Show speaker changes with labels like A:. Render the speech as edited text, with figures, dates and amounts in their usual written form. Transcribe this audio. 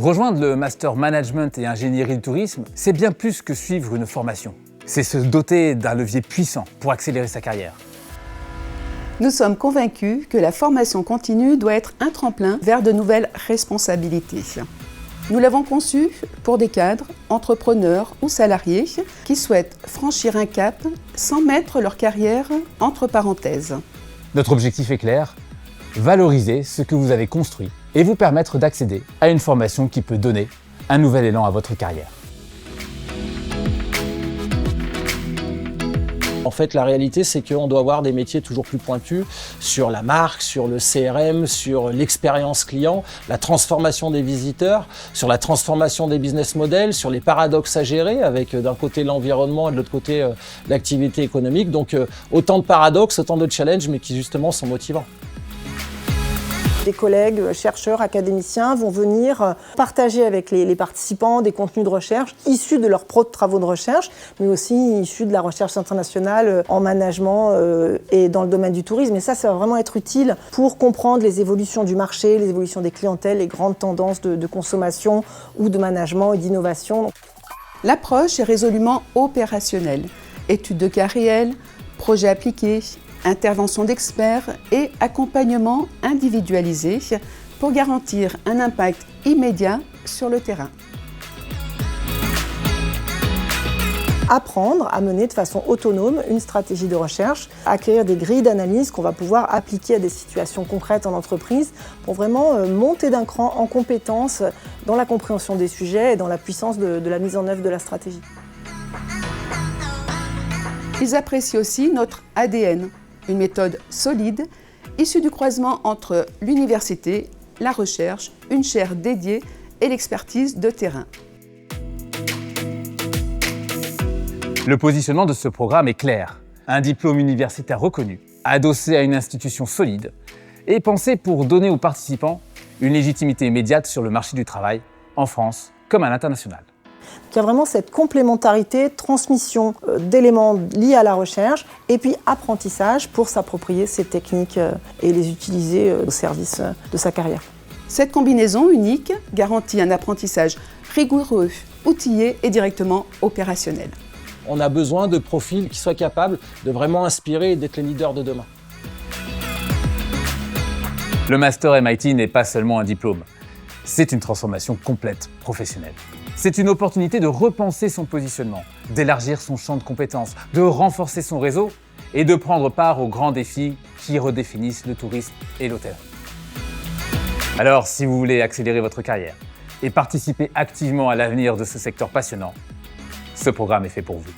A: Rejoindre le Master Management et Ingénierie du Tourisme, c'est bien plus que suivre une formation. C'est se doter d'un levier puissant pour accélérer sa carrière.
B: Nous sommes convaincus que la formation continue doit être un tremplin vers de nouvelles responsabilités. Nous l'avons conçu pour des cadres, entrepreneurs ou salariés qui souhaitent franchir un cap sans mettre leur carrière entre parenthèses.
A: Notre objectif est clair, valoriser ce que vous avez construit et vous permettre d'accéder à une formation qui peut donner un nouvel élan à votre carrière.
C: En fait, la réalité, c'est qu'on doit avoir des métiers toujours plus pointus sur la marque, sur le CRM, sur l'expérience client, la transformation des visiteurs, sur la transformation des business models, sur les paradoxes à gérer avec d'un côté l'environnement et de l'autre côté l'activité économique. Donc autant de paradoxes, autant de challenges, mais qui justement sont motivants.
D: Des collègues, chercheurs, académiciens vont venir partager avec les participants des contenus de recherche issus de leurs propres travaux de recherche, mais aussi issus de la recherche internationale en management et dans le domaine du tourisme. Et ça va vraiment être utile pour comprendre les évolutions du marché, les évolutions des clientèles, les grandes tendances de consommation ou de management et d'innovation.
B: L'approche est résolument opérationnelle. Études de cas réels, projets appliqués, intervention d'experts et accompagnement individualisé pour garantir un impact immédiat sur le terrain.
D: Apprendre à mener de façon autonome une stratégie de recherche, acquérir des grilles d'analyse qu'on va pouvoir appliquer à des situations concrètes en entreprise pour vraiment monter d'un cran en compétences dans la compréhension des sujets et dans la puissance de la mise en œuvre de la stratégie.
B: Ils apprécient aussi notre ADN, une méthode solide, issue du croisement entre l'université, la recherche, une chaire dédiée et l'expertise de terrain.
A: Le positionnement de ce programme est clair. Un diplôme universitaire reconnu, adossé à une institution solide et pensé pour donner aux participants une légitimité immédiate sur le marché du travail, en France comme à l'international.
D: Il y a vraiment cette complémentarité, transmission d'éléments liés à la recherche et puis apprentissage pour s'approprier ces techniques et les utiliser au service de sa carrière.
B: Cette combinaison unique garantit un apprentissage rigoureux, outillé et directement opérationnel.
C: On a besoin de profils qui soient capables de vraiment inspirer et d'être les leaders de demain.
A: Le Master MIT n'est pas seulement un diplôme, c'est une transformation complète professionnelle. C'est une opportunité de repenser son positionnement, d'élargir son champ de compétences, de renforcer son réseau et de prendre part aux grands défis qui redéfinissent le tourisme et l'hôtellerie. Alors, si vous voulez accélérer votre carrière et participer activement à l'avenir de ce secteur passionnant, ce programme est fait pour vous.